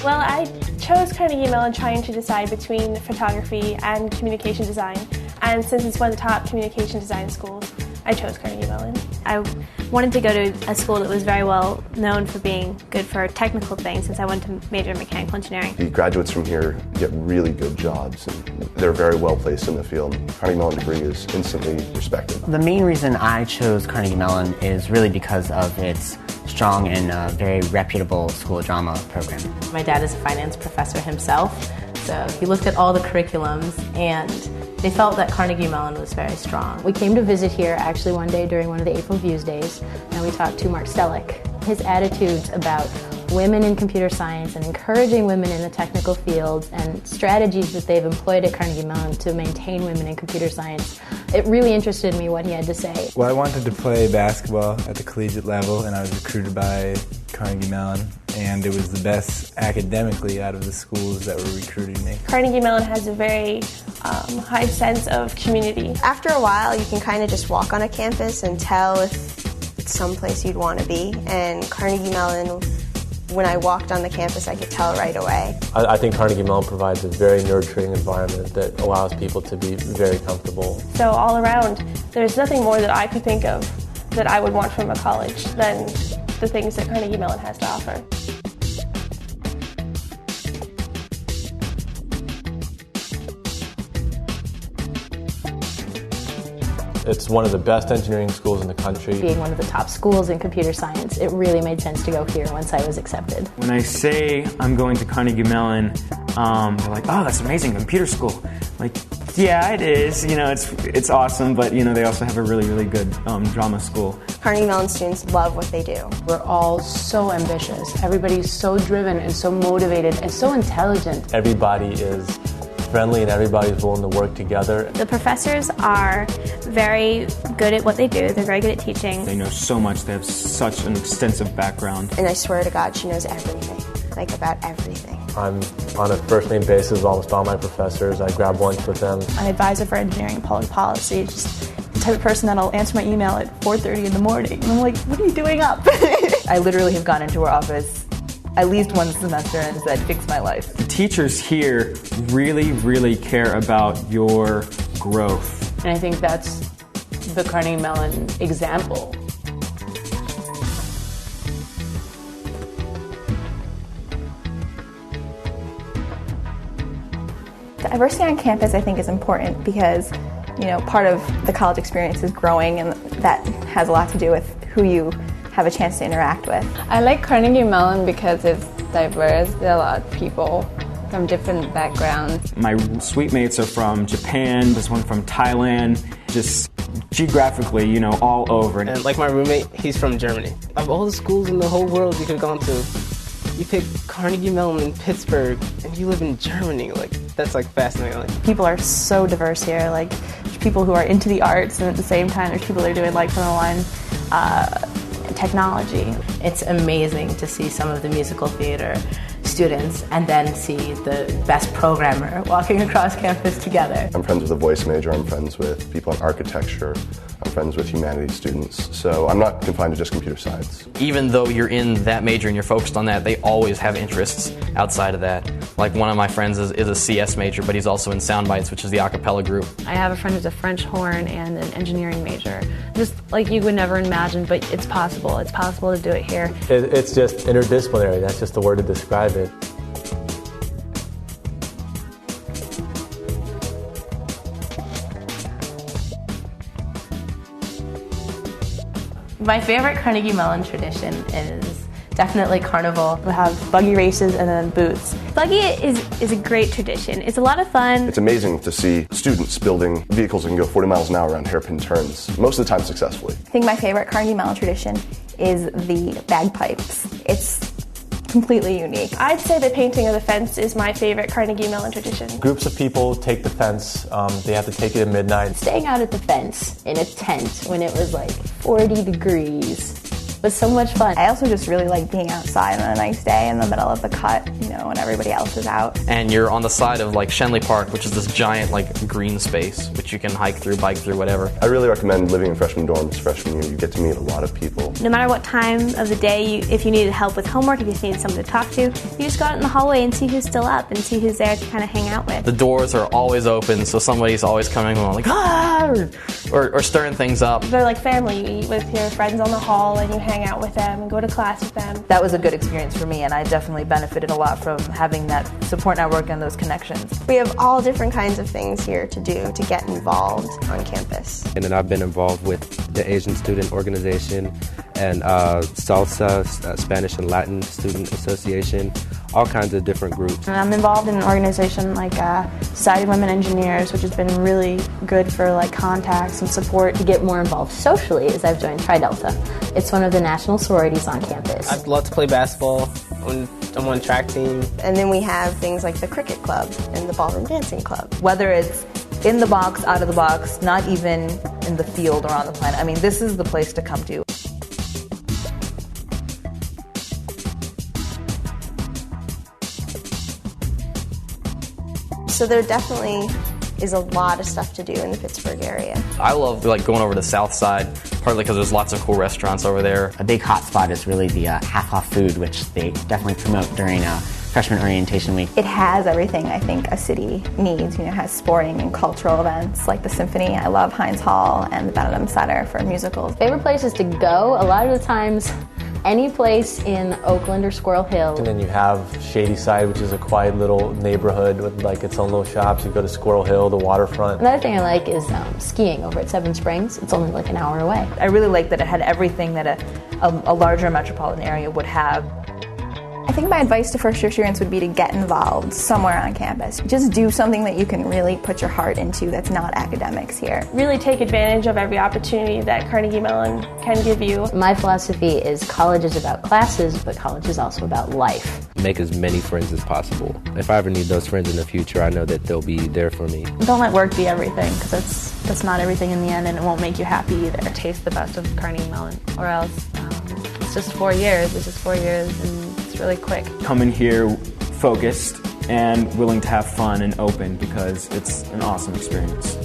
Well, I chose Carnegie Mellon trying to decide between photography and communication design, and since it's one of the top communication design schools, I chose Carnegie Mellon. I wanted to go to a school that was very well known for being good for technical things, since I wanted to major in mechanical engineering. The graduates from here get really good jobs, and they're very well placed in the field. Carnegie Mellon degree is instantly respected. The main reason I chose Carnegie Mellon is really because of its strong and very reputable school of drama program. My dad is a finance professor himself, so he looked at all the curriculums and they felt that Carnegie Mellon was very strong. We came to visit here actually one day during one of the April Views days, and we talked to Mark Stellick. His attitudes about women in computer science and encouraging women in the technical fields and strategies that they've employed at Carnegie Mellon to maintain women in computer science, it really interested me what he had to say. Well, I wanted to play basketball at the collegiate level, and I was recruited by Carnegie Mellon, and it was the best academically out of the schools that were recruiting me. Carnegie Mellon has a very high sense of community. After a while, you can kind of just walk on a campus and tell if it's someplace you'd want to be, and Carnegie Mellon, when I walked on the campus, I could tell right away. I think Carnegie Mellon provides a very nurturing environment that allows people to be very comfortable. So all around, there's nothing more that I could think of that I would want from a college than the things that Carnegie Mellon has to offer. It's one of the best engineering schools in the country. Being one of the top schools in computer science, it really made sense to go here once I was accepted. When I say I'm going to Carnegie Mellon, they're like, "Oh, that's amazing, computer school." Like, yeah, it is. You know, it's awesome, but you know, they also have a really good drama school. Carnegie Mellon students love what they do. We're all so ambitious. Everybody's so driven and so motivated and so intelligent. Everybody is friendly and everybody's willing to work together. The professors are very good at what they do. They're very good at teaching. They know so much. They have such an extensive background. And I swear to God, she knows everything, like about everything. I'm on a first-name basis with almost all my professors. I grab lunch with them. I'm advisor for engineering and public policy, just the type of person that'll answer my email at 4:30 in the morning. And I'm like, what are you doing up? I literally have gone into her office at least one semester and said, fix my life. The teachers here really care about your growth. And I think that's the Carnegie Mellon example. Diversity on campus, I think, is important because, you know, part of the college experience is growing, and that has a lot to do with who you have a chance to interact with. I like Carnegie Mellon because it's diverse. There are a lot of people from different backgrounds. My suite mates are from Japan, there's one from Thailand, just geographically, you know, all over. And like my roommate, he's from Germany. Of all the schools in the whole world you could have gone to, you pick Carnegie Mellon in Pittsburgh and you live in Germany. Like, that's like fascinating. People are so diverse here. Like, there's people who are into the arts, and at the same time there's people that are doing like from the line technology. It's amazing to see some of the musical theater students and then see the best programmer walking across campus together. I'm friends with a voice major, I'm friends with people in architecture, I'm friends with humanities students, so I'm not confined to just computer science. Even though you're in that major and you're focused on that, they always have interests outside of that. Like one of my friends is a CS major, but he's also in Soundbites, which is the a cappella group. I have a friend who's a French horn and an engineering major. Just like you would never imagine, but it's possible. It's possible to do it here. It's just interdisciplinary. That's just the word to describe it. My favorite Carnegie Mellon tradition is definitely carnival. We have buggy races and then booths. Buggy is a great tradition. It's a lot of fun. It's amazing to see students building vehicles that can go 40 miles an hour around hairpin turns, most of the time successfully. I think my favorite Carnegie Mellon tradition is the bagpipes. It's completely unique. I'd say the painting of the fence is my favorite Carnegie Mellon tradition. Groups of people take the fence. They have to take it at midnight. Staying out at the fence in a tent when it was like 40 degrees was so much fun. I also just really like being outside on a nice day in the middle of the cut, you know, when everybody else is out. And you're on the side of like Shenley Park, which is this giant like green space, which you can hike through, bike through, whatever. I really recommend living in freshman dorms freshman year. You get to meet a lot of people. No matter what time of the day, if you needed help with homework, if you just needed someone to talk to, you just go out in the hallway and see who's still up and see who's there to kind of hang out with. The doors are always open, so somebody's always coming home like, ah, or stirring things up. They're like family. You eat with your friends on the hall and you hang out with them and go to class with them. That was a good experience for me, and I definitely benefited a lot from having that support network and those connections. We have all different kinds of things here to do to get involved on campus. And then I've been involved with the Asian Student Organization and Salsa, Spanish and Latin Student Association, all kinds of different groups. And I'm involved in an organization like Society of Women Engineers, which has been really good for like contacts and support. To get more involved socially is I've joined Tri Delta. It's one of the national sororities on campus. I'd love to play basketball. I'm on track team. And then we have things like the cricket club and the ballroom dancing club. Whether it's in the box, out of the box, not even in the field or on the planet, I mean, this is the place to come to. So there definitely is a lot of stuff to do in the Pittsburgh area. I love like going over to the south side, partly because there's lots of cool restaurants over there. A big hot spot is really the half-off food, which they definitely promote during freshman orientation week. It has everything I think a city needs. You know, it has sporting and cultural events like the symphony. I love Heinz Hall and the Benedum Center for musicals. Favorite places to go, a lot of the times, any place in Oakland or Squirrel Hill. And then you have Shady Side, which is a quiet little neighborhood with like its own little shops. You go to Squirrel Hill, the waterfront. Another thing I like is skiing over at Seven Springs. It's only like an hour away. I really like that it had everything that a larger metropolitan area would have. I think my advice to first-year students would be to get involved somewhere on campus. Just do something that you can really put your heart into that's not academics here. Really take advantage of every opportunity that Carnegie Mellon can give you. My philosophy is college is about classes, but college is also about life. Make as many friends as possible. If I ever need those friends in the future, I know that they'll be there for me. Don't let work be everything, because that's not everything in the end, and it won't make you happy either. Taste the best of Carnegie Mellon, or else it's just 4 years. It's just 4 years, and it's really quick. Come in here focused and willing to have fun and open, because it's an awesome experience.